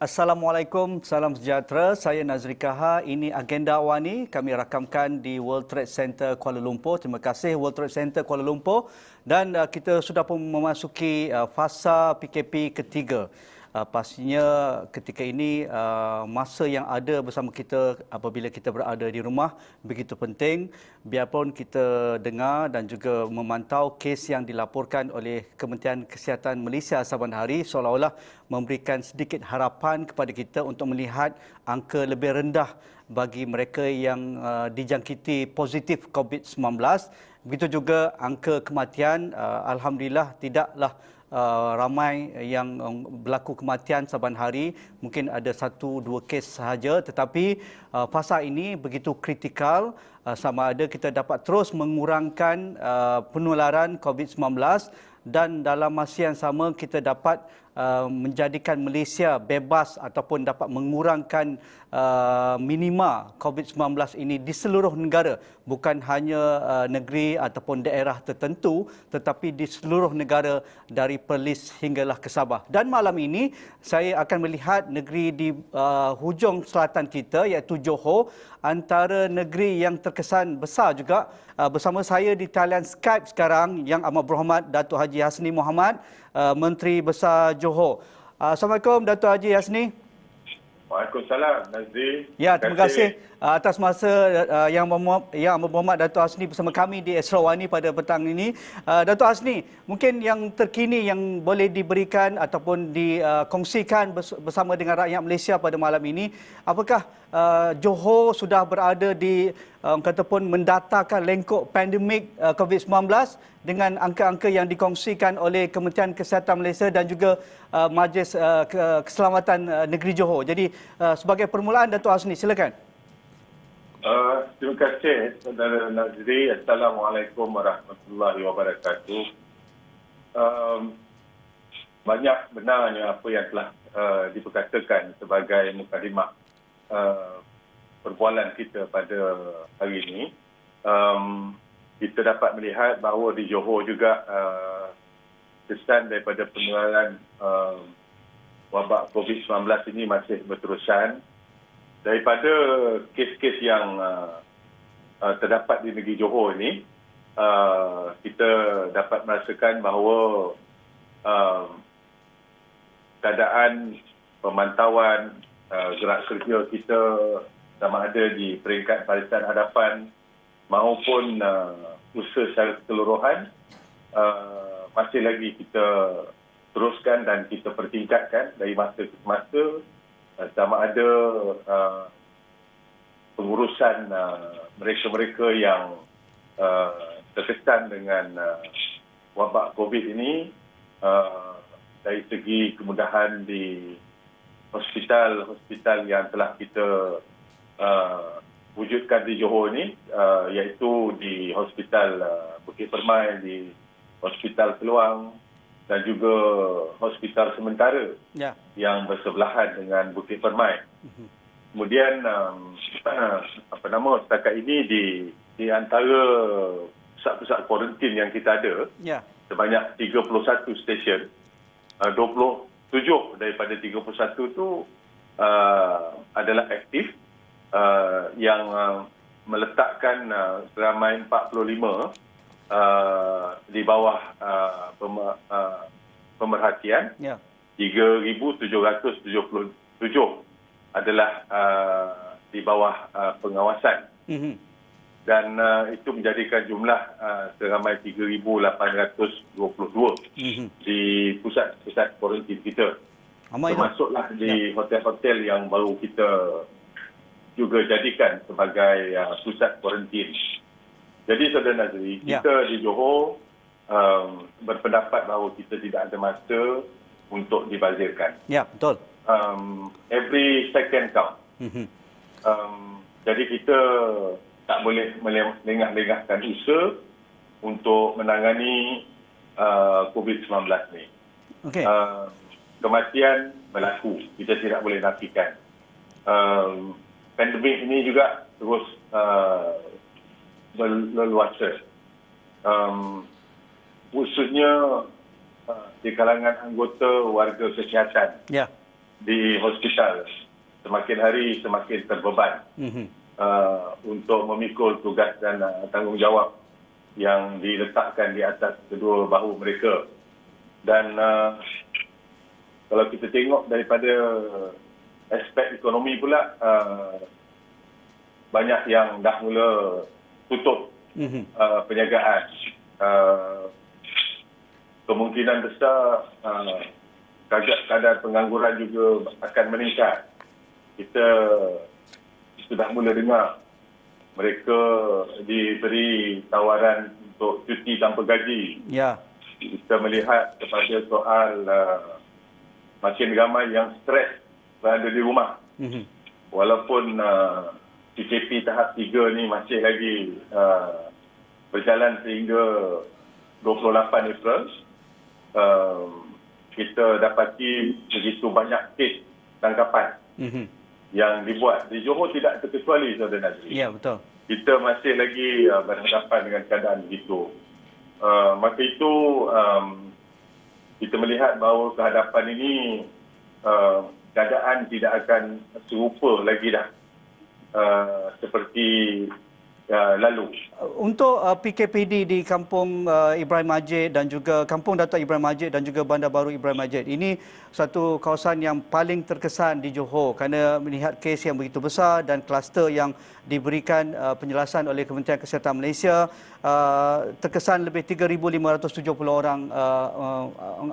Assalamualaikum, salam sejahtera. Saya Nazri Kaha. Ini Agenda Awani. Kami rakamkan di World Trade Center Kuala Lumpur. Terima kasih World Trade Center Kuala Lumpur. Dan kita sudah pun memasuki fasa PKP ketiga. Pastinya ketika ini masa yang ada bersama kita apabila kita berada di rumah begitu penting. Biarpun kita dengar dan juga memantau kes yang dilaporkan oleh Kementerian Kesihatan Malaysia saban hari seolah-olah memberikan sedikit harapan kepada kita untuk melihat angka lebih rendah bagi mereka yang dijangkiti positif COVID-19. Begitu juga angka kematian, alhamdulillah tidaklah ramai yang berlaku kematian saban hari, mungkin ada 1-2 kes sahaja, tetapi fasa ini begitu kritikal sama ada kita dapat terus mengurangkan penularan COVID-19 dan dalam masa yang sama kita dapat menjadikan Malaysia bebas ataupun dapat mengurangkan minima COVID-19 ini di seluruh negara, bukan hanya negeri ataupun daerah tertentu tetapi di seluruh negara dari Perlis hinggalah ke Sabah. Dan malam ini saya akan melihat negeri di hujung selatan kita iaitu Johor, antara negeri yang terkesan besar juga. Bersama saya di talian Skype sekarang Yang Amat Berhormat Datuk Haji Hasni Mohamad, Menteri Besar Johor. Assalamualaikum Datuk Haji Hasni. Waalaikumsalam Nazri. Ya, terima kasih atas masa Yang Amat Berhormat Datuk Hasni bersama kami di Esrawani pada petang ini. Datuk Hasni, mungkin yang terkini yang boleh diberikan ataupun dikongsikan bersama dengan rakyat Malaysia pada malam ini, apakah Johor sudah berada di kataupun mendatangkan lengkuk pandemik COVID-19 dengan angka-angka yang dikongsikan oleh Kementerian Kesihatan Malaysia dan juga Majlis Keselamatan Negeri Johor. Jadi sebagai permulaan Datuk Hasni, silakan. Terima kasih Saudara Nazri. Assalamualaikum warahmatullahi wabarakatuh. Banyak benarnya apa yang telah diperkatakan sebagai mukadimah perbualan kita pada hari ini. Kita dapat melihat bahawa di Johor juga kesan daripada penularan wabak COVID-19 ini masih berterusan. Daripada kes-kes yang terdapat di negeri Johor ini, kita dapat merasakan bahawa keadaan pemantauan gerak kerja kita sama ada di peringkat barisan hadapan maupun usaha secara keseluruhan masih lagi kita teruskan dan kita pertingkatkan dari masa ke masa, sama ada pengurusan mereka-mereka yang terkesan dengan wabak COVID ini dari segi kemudahan di hospital-hospital yang telah kita wujudkan di Johor ini, iaitu di Hospital Bukit Permai, di Hospital Keluang dan juga hospital sementara yang bersebelahan dengan Bukit Permai. Kemudian setakat ini di antara pusat-pusat kuarantin yang kita ada, sebanyak 31 stesen, 27 daripada 31 itu adalah aktif, yang meletakkan seramai 45 di bawah pemerhatian. 3,777 adalah di bawah pengawasan. Dan itu menjadikan jumlah seramai 3,822 di pusat-pusat kuarantin kita. Termasuklah di hotel-hotel yang baru kita juga jadikan sebagai pusat kuarantin. Jadi Saudara Nazri, kita di Johor berpendapat bahawa kita tidak ada masa untuk dibazirkan. Ya, betul. Every second count. Jadi kita tak boleh melengah-lengahkan usaha untuk menangani COVID-19 ni. Kematian berlaku, kita tidak boleh nafikan. Pandemik ini juga terus berleluasa. Khususnya di kalangan anggota warga kesihatan. di hospital semakin hari semakin terbeban untuk memikul tugas dan tanggungjawab yang diletakkan di atas kedua bahu mereka. Dan kalau kita tengok daripada aspek ekonomi pula, banyak yang dah mula tutup perniagaan. Kemungkinan besar kadar pengangguran juga akan meningkat. Kita sudah mula dengar mereka diberi tawaran untuk cuti tanpa gaji. Ya. Kita melihat kepada soal makin ramai yang stres berada di rumah. Walaupun PKP tahap 3 ni masih lagi berjalan sehingga 28 April, kita dapati begitu banyak kes tangkapan yang dibuat. Di Johor tidak terkecuali, Saudara Nazri. Ya, betul. Kita masih lagi berhadapan dengan keadaan begitu. Maka itu kita melihat bahawa kehadapan ini keadaan tidak akan serupa lagi dah seperti lalu. Untuk PKPD di Kampung Ibrahim Majid dan juga Kampung Datuk Ibrahim Majid dan juga Bandar Baru Ibrahim Majid, ini satu kawasan yang paling terkesan di Johor kerana melihat kes yang begitu besar dan kluster yang diberikan penjelasan oleh Kementerian Kesihatan Malaysia. Terkesan lebih 3,570 orang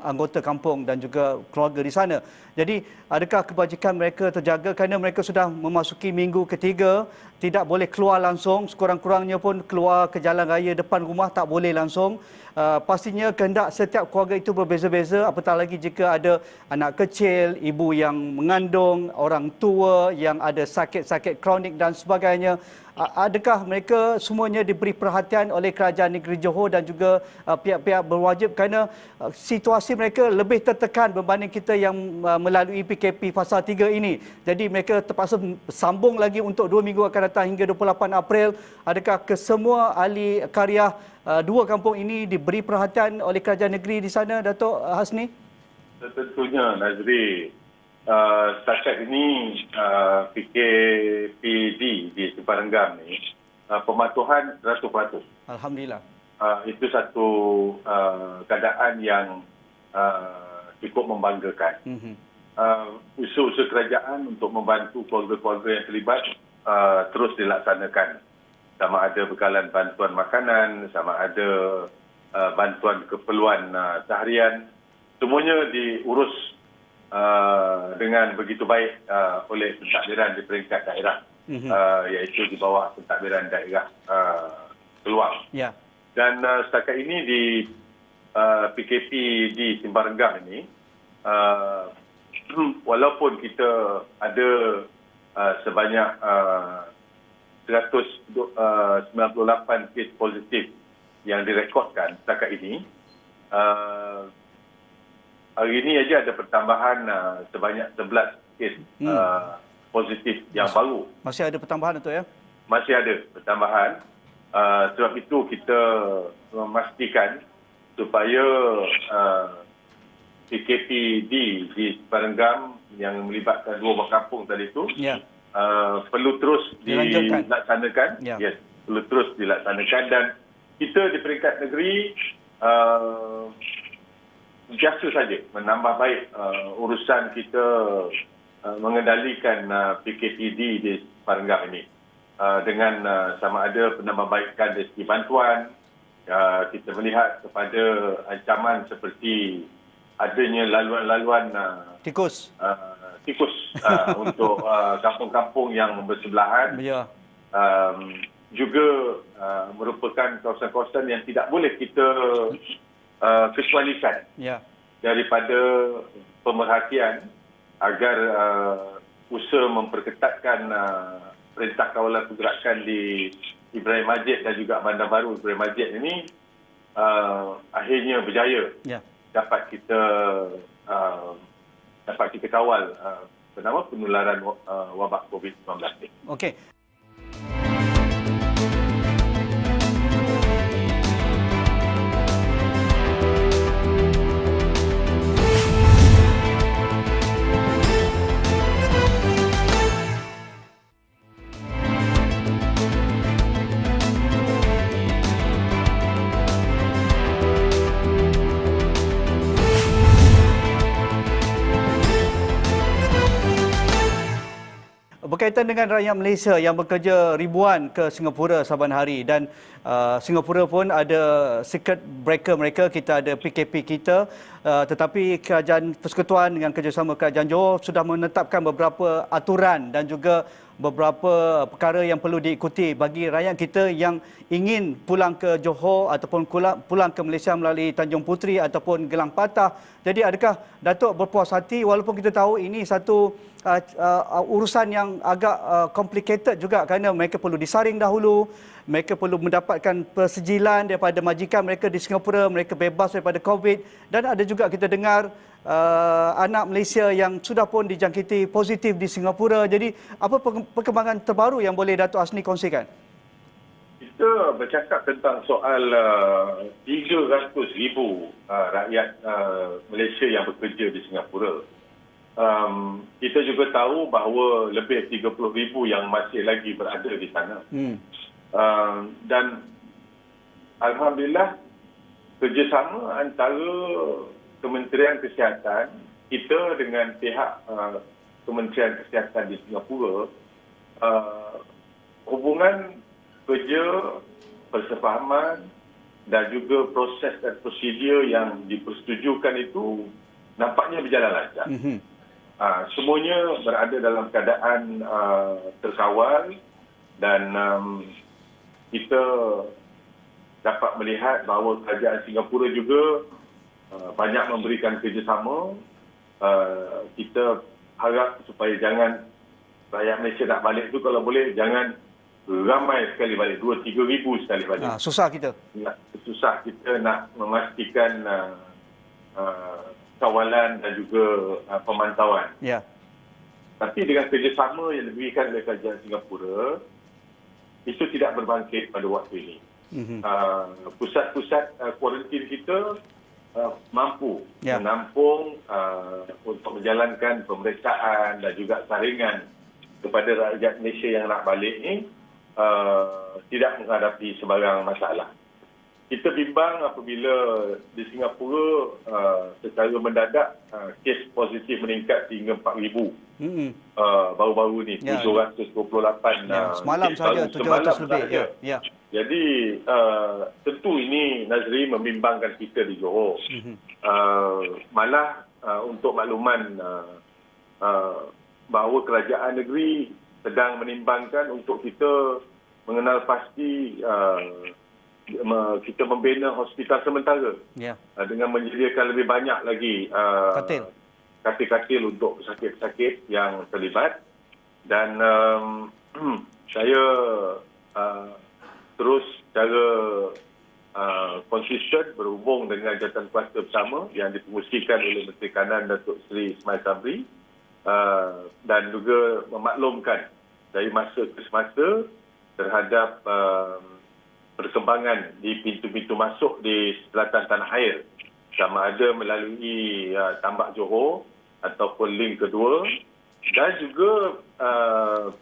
anggota kampung dan juga keluarga di sana. Jadi adakah kebajikan mereka terjaga kerana mereka sudah memasuki minggu ketiga, tidak boleh keluar langsung, sekurang-kurangnya pun keluar ke jalan raya depan rumah tak boleh langsung. Pastinya kehendak setiap keluarga itu berbeza-beza, apatah lagi jika ada anak kecil, ibu yang mengandung, orang tua yang ada sakit-sakit kronik dan sebagainya. Adakah mereka semuanya diberi perhatian oleh Kerajaan Negeri Johor dan juga pihak-pihak berwajib kerana situasi mereka lebih tertekan berbanding kita yang melalui PKP fasa 3 ini. Jadi mereka terpaksa sambung lagi untuk 2 minggu akan datang hingga 28 April. Adakah kesemua ahli karya dua kampung ini diberi perhatian oleh Kerajaan Negeri di sana, Datuk Hasni? Tentunya, Nazri. Setakat ini PKPD di Simpang Renggam ni pematuhan 100%. Alhamdulillah. Itu satu keadaan yang cukup membanggakan. Usaha-usaha kerajaan untuk membantu keluarga-keluarga yang terlibat terus dilaksanakan. Sama ada bekalan bantuan makanan, sama ada bantuan keperluan seharian, semuanya diurus dengan begitu baik oleh pentadbiran di peringkat daerah, iaitu di bawah pentadbiran daerah Keluang. Ya. Dan setakat ini di PKP di Simpang Renggam ini, walaupun kita ada sebanyak 198 kes positif yang direkodkan setakat ini, hari ini aja ada pertambahan sebanyak 11 kes positif yang baru. Masih ada pertambahan itu ya? Masih ada pertambahan. Sebab itu kita memastikan supaya PKPD di Simpang Renggam yang melibatkan dua buah kampung tadi itu perlu terus dilaksanakan. Yes, perlu terus dilaksanakan, dan kita di peringkat negeri biasa saja menambah baik urusan kita mengendalikan PKPD di Simpang Renggam ini dengan sama ada penambahbaikan dari segi bantuan. Kita melihat kepada ancaman seperti adanya laluan-laluan tikus untuk kampung-kampung yang bersebelahan. Juga merupakan kawasan-kawasan yang tidak boleh kita kecualikan daripada pemerhatian agar usaha memperketatkan perintah kawalan pergerakan di Ibrahim Majid dan juga Bandar Baru Ibrahim Majid ini akhirnya berjaya dapat kita kawal penularan wabak COVID-19 ini. Okey. berkaitan dengan rakyat Malaysia yang bekerja ribuan ke Singapura saban hari dan Singapura pun ada circuit breaker mereka, kita ada PKP kita, tetapi Kerajaan Persekutuan dengan kerjasama Kerajaan Johor sudah menetapkan beberapa aturan dan juga beberapa perkara yang perlu diikuti bagi rakyat kita yang ingin pulang ke Johor ataupun pulang ke Malaysia melalui Tanjung Puteri ataupun Gelang Patah. Jadi adakah Datuk berpuas hati walaupun kita tahu ini satu urusan yang agak complicated juga kerana mereka perlu disaring dahulu, mereka perlu mendapatkan persejilan daripada majikan mereka di Singapura, mereka bebas daripada COVID, dan ada juga kita dengar anak Malaysia yang sudah pun dijangkiti positif di Singapura. Jadi apa perkembangan terbaru yang boleh Datuk Asni kongsikan? Kita bercakap tentang soal 300,000 rakyat Malaysia yang bekerja di Singapura. Kita juga tahu bahawa lebih 30,000 yang masih lagi berada di sana. Dan alhamdulillah kerjasama antara Kementerian Kesihatan kita dengan pihak Kementerian Kesihatan di Singapura, hubungan kerja, persefahaman dan juga proses dan prosedur yang dipersetujukan itu nampaknya berjalan lancar. Semuanya berada dalam keadaan terkawal dan kita dapat melihat bahawa kerajaan Singapura juga banyak memberikan kerjasama. Kita harap supaya jangan rakyat Malaysia nak balik tu kalau boleh jangan ramai sekali balik, 2-3 ribu sekali balik. Susah kita. Susah kita nak memastikan kawalan dan juga pemantauan. Ya. Tapi dengan kerjasama yang diberikan oleh kerajaan Singapura, itu tidak berbangkit pada waktu ini. Pusat-pusat kuarantin kita mampu menampung untuk menjalankan pemeriksaan dan juga saringan kepada rakyat Malaysia yang nak balik ni, tidak menghadapi sebarang masalah. Kita bimbang apabila di Singapura secara mendadak kes positif meningkat sehingga 4,000 baru-baru ni, 728 semalam saja 700 lebih. Jadi tentu ini Nazri membimbangkan kita di Johor. Malah untuk makluman bahawa kerajaan negeri sedang menimbangkan untuk kita mengenal pasti kita membina hospital sementara dengan menyediakan lebih banyak lagi katil-katil untuk pesakit-pesakit yang terlibat. Dan saya terus secara konsisten berhubung dengan jawatan kuasa bersama yang dipengusikan oleh Menteri Kanan Datuk Seri Ismail Sabri, dan juga memaklumkan dari masa ke semasa terhadap perkembangan di pintu-pintu masuk di selatan tanah air, sama ada melalui Tambak Johor ataupun link kedua, dan juga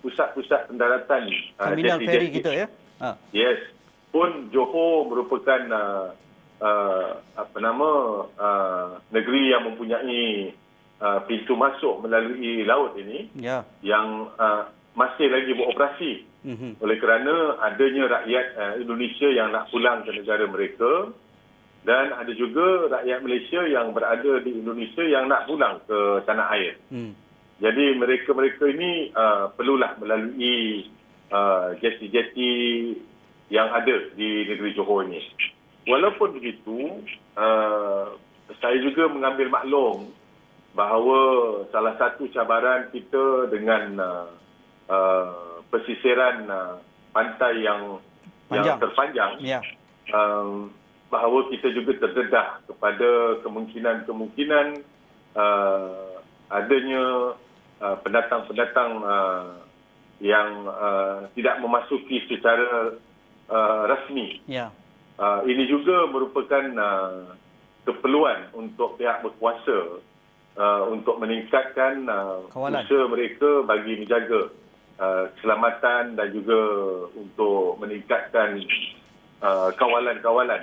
pusat-pusat pendaratan terminal feri kita Yes, pun Johor merupakan negeri yang mempunyai pintu masuk melalui laut ini yang masih lagi beroperasi oleh kerana adanya rakyat Indonesia yang nak pulang ke negara mereka, dan ada juga rakyat Malaysia yang berada di Indonesia yang nak pulang ke tanah air. Jadi mereka-mereka ini perlulah melalui jeti-jeti yang ada di negeri Johor ini. Walaupun begitu, saya juga mengambil maklum bahawa salah satu cabaran kita dengan pesisiran pantai yang terpanjang, bahawa kita juga terdedah kepada kemungkinan adanya pendatang-pendatang yang tidak memasuki secara rasmi. Ini juga merupakan keperluan untuk pihak berkuasa untuk meningkatkan usaha mereka bagi menjaga keselamatan dan juga untuk meningkatkan kawalan-kawalan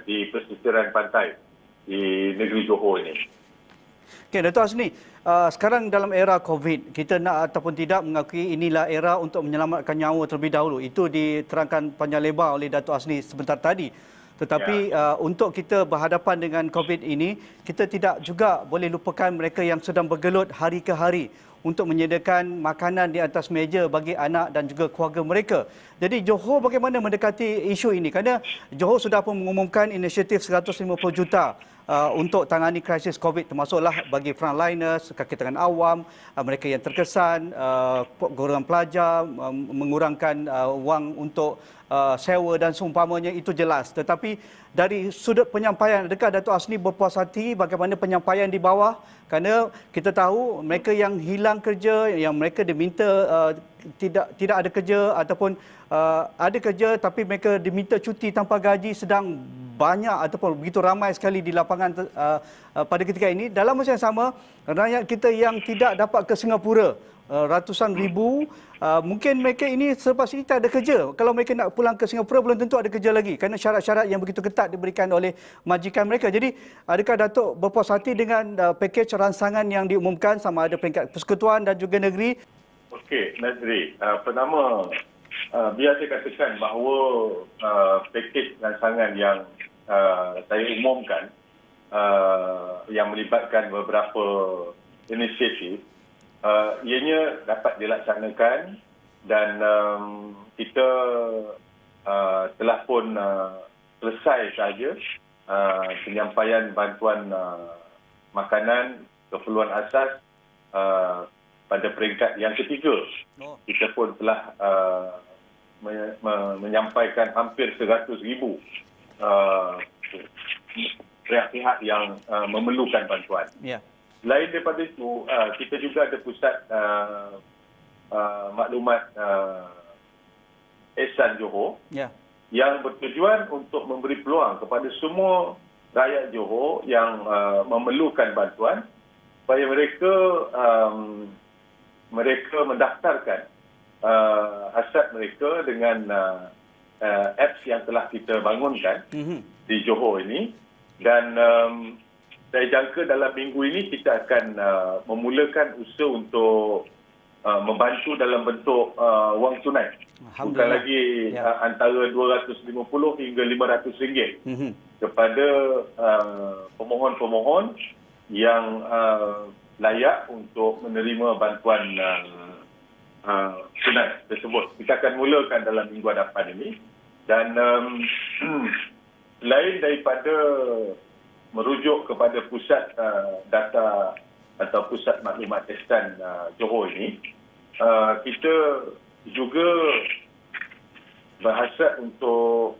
di pesisiran pantai di negeri Johor ini. Okay, Dato' Hasni, sekarang dalam era COVID, kita nak ataupun tidak mengakui inilah era untuk menyelamatkan nyawa terlebih dahulu. Itu diterangkan panjang lebar oleh Dato' Hasni sebentar tadi. Tetapi untuk kita berhadapan dengan COVID ini, kita tidak juga boleh lupakan mereka yang sedang bergelut hari ke hari untuk menyediakan makanan di atas meja bagi anak dan juga keluarga mereka. Jadi Johor bagaimana mendekati isu ini? Kerana Johor sudah pun mengumumkan inisiatif 150 juta untuk tangani krisis COVID, termasuklah bagi frontliners, kaki tangan awam, mereka yang terkesan, golongan pelajar, mengurangkan wang untuk sewa dan seumpamanya, itu jelas. Tetapi dari sudut penyampaian, adakah Dato' Hasni berpuas hati bagaimana penyampaian di bawah? Kerana kita tahu mereka yang hilang kerja, yang mereka diminta tidak ada kerja ataupun ada kerja tapi mereka diminta cuti tanpa gaji sedang banyak ataupun begitu ramai sekali di lapangan pada ketika ini. Dalam masa yang sama, rakyat kita yang tidak dapat ke Singapura, ratusan ribu, mungkin mereka ini selepas ini tak ada kerja. Kalau mereka nak pulang ke Singapura, belum tentu ada kerja lagi kerana syarat-syarat yang begitu ketat diberikan oleh majikan mereka. Jadi, adakah Datuk berpuas hati dengan pakej ransangan yang diumumkan sama ada peringkat persekutuan dan juga negeri? Okey, Nazri. Pertama, biar saya katakan bahawa pakej ransangan yang saya umumkan yang melibatkan beberapa inisiatif, ianya dapat dilaksanakan dan kita telah pun selesai sahaja penyampaian bantuan makanan keperluan asas pada peringkat yang ketiga. Kita pun telah menyampaikan hampir 100,000 pihak-pihak yang memerlukan bantuan. Ya. Lain daripada itu, kita juga ada pusat maklumat Ehsan Johor yang bertujuan untuk memberi peluang kepada semua rakyat Johor yang memerlukan bantuan supaya mereka mendaftarkan hasrat mereka dengan apps yang telah kita bangunkan di Johor ini. Dan saya jangka dalam minggu ini kita akan memulakan usaha untuk membantu dalam bentuk wang tunai. Bukan lagi antara 250 hingga 500 ringgit kepada pemohon-pemohon yang layak untuk menerima bantuan tunai tersebut. Kita akan mulakan dalam minggu hadapan ini. Dan lain daripada merujuk kepada pusat data atau pusat maklumat Ehsan Johor ini, kita juga berhasrat untuk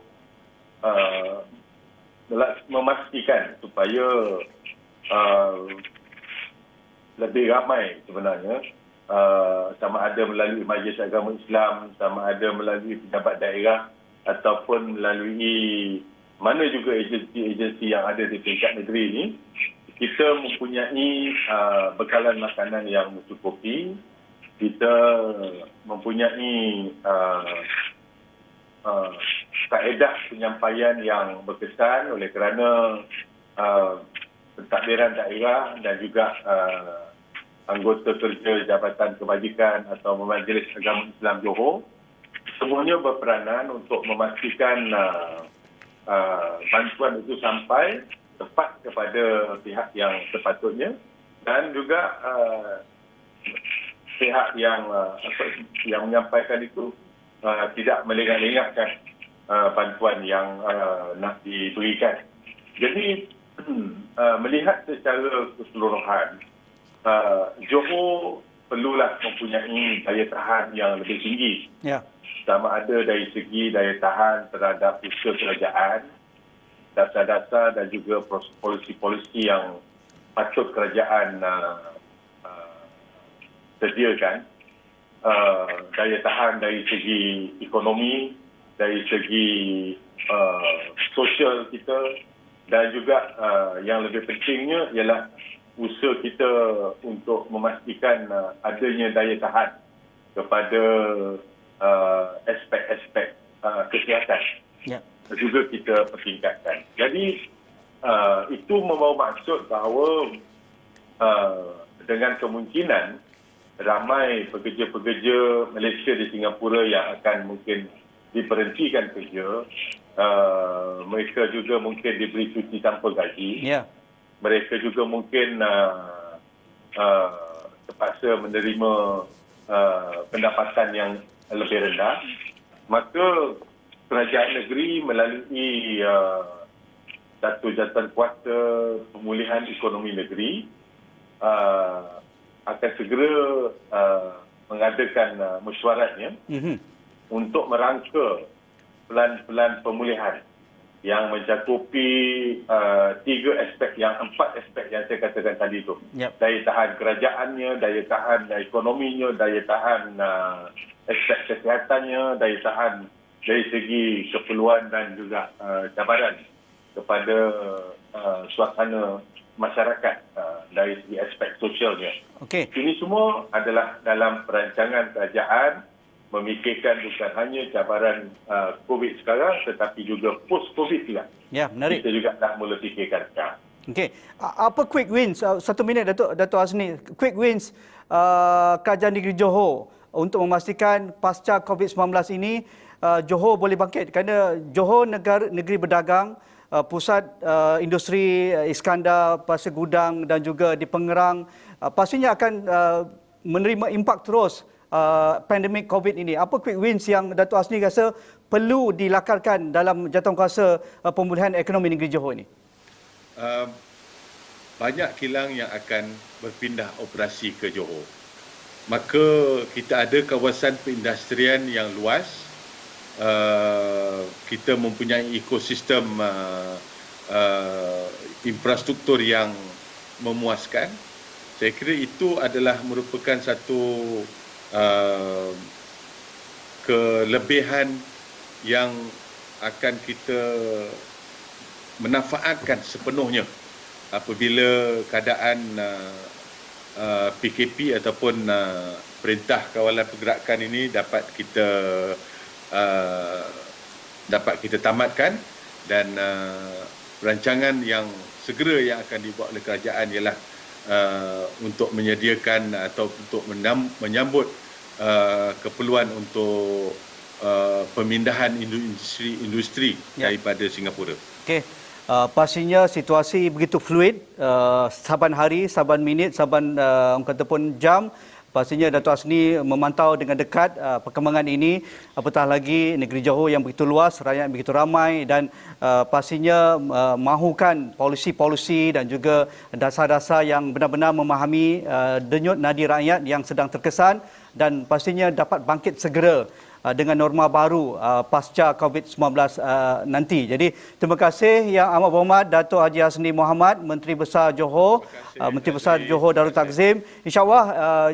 memastikan supaya lebih ramai sebenarnya, sama ada melalui Majlis Agama Islam, sama ada melalui pejabat daerah ataupun melalui mana juga agensi-agensi yang ada di tingkat negeri ini, kita mempunyai bekalan makanan yang mencukupi, kita mempunyai kaedah penyampaian yang berkesan oleh kerana pentadbiran daerah dan juga anggota kerja Jabatan Kebajikan atau Majlis Agama Islam Johor semuanya berperanan untuk memastikan bantuan itu sampai tepat kepada pihak yang sepatutnya dan juga pihak yang menyampaikan itu tidak melengah-lengahkan bantuan yang nak diberikan. Jadi melihat secara keseluruhan, Johor perlulah mempunyai daya tahan yang lebih tinggi. Sama ada dari segi daya tahan terhadap usaha kerajaan, dasar-dasar dan juga polisi-polisi yang patut kerajaan sediakan. Daya tahan dari segi ekonomi, dari segi sosial kita dan juga yang lebih pentingnya ialah usaha kita untuk memastikan adanya daya tahan kepada aspek-aspek kesihatan juga kita pertingkatkan. Jadi itu membawa maksud bahawa dengan kemungkinan ramai pekerja-pekerja Malaysia di Singapura yang akan mungkin diberhentikan kerja. Mereka juga mungkin diberi cuti tanpa gaji. Ya. Mereka juga mungkin terpaksa menerima pendapatan yang lebih rendah. Maka kerajaan negeri melalui satu jawatan kuasa pemulihan ekonomi negeri akan segera mengadakan mesyuaratnya untuk merangka pelan-pelan pemulihan yang mencakupi empat aspek yang saya katakan tadi itu. Yep. Daya tahan kerajaannya, daya tahan ekonominya, daya tahan aspek kesehatannya, daya tahan dari segi keperluan dan juga cabaran kepada suasana masyarakat dari segi aspek sosialnya. Okey. Ini semua adalah dalam perancangan kerajaan memikirkan bukan hanya cabaran COVID sekarang tetapi juga post-COVID juga. Ya, menarik. Kita juga dah mula fikirkan sekarang. Okey. Apa quick wins? 1 minit Datuk Azni. Quick wins Kerajaan Negeri Johor untuk memastikan pasca COVID-19 ini Johor boleh bangkit, kerana Johor negeri berdagang, pusat industri Iskandar, Pasir Gudang dan juga di Pengerang pastinya akan menerima impak terus pandemik COVID ini. Apa quick wins yang Datuk Azni rasa perlu dilakarkan dalam jawatankuasa pemulihan ekonomi negeri Johor ini? Banyak kilang yang akan berpindah operasi ke Johor. Maka kita ada kawasan perindustrian yang luas. Kita mempunyai ekosistem infrastruktur yang memuaskan. Saya kira itu adalah merupakan satu kelebihan yang akan kita manfaatkan sepenuhnya apabila keadaan PKP ataupun Perintah Kawalan Pergerakan ini dapat kita tamatkan, dan rancangan yang segera yang akan dibuat oleh kerajaan ialah untuk menyediakan atau untuk menyambut keperluan untuk pemindahan industri daripada Singapura. Okey. Pastinya situasi begitu fluid, saban hari, saban minit, saban orang kata pun jam. Pastinya Datuk Azni memantau dengan dekat perkembangan ini, apatah lagi negeri Johor yang begitu luas, rakyat begitu ramai, dan pastinya mahukan polisi-polisi dan juga dasar-dasar yang benar-benar memahami denyut nadi rakyat yang sedang terkesan, dan pastinya dapat bangkit segera dengan norma baru pasca COVID-19 nanti. Jadi terima kasih Yang Amat Berhormat Datuk Haji Hasni Mohamad, Menteri Besar Johor, Menteri Besar Johor Darul Takzim. InsyaAllah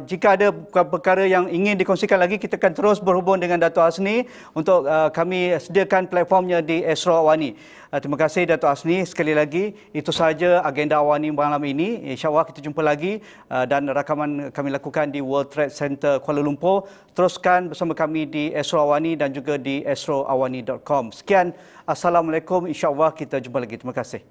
jika ada perkara yang ingin dikongsikan lagi, kita akan terus berhubung dengan Datuk Hasni untuk kami sediakan platformnya di Astro Awani. Terima kasih Datuk Hasni sekali lagi. Itu sahaja agenda Awani malam ini. InsyaAllah kita jumpa lagi dan rakaman kami lakukan di World Trade Center Kuala Lumpur. Teruskan bersama kami di Astro Awani dan juga di astroawani.com. Sekian. Assalamualaikum. InsyaAllah kita jumpa lagi. Terima kasih.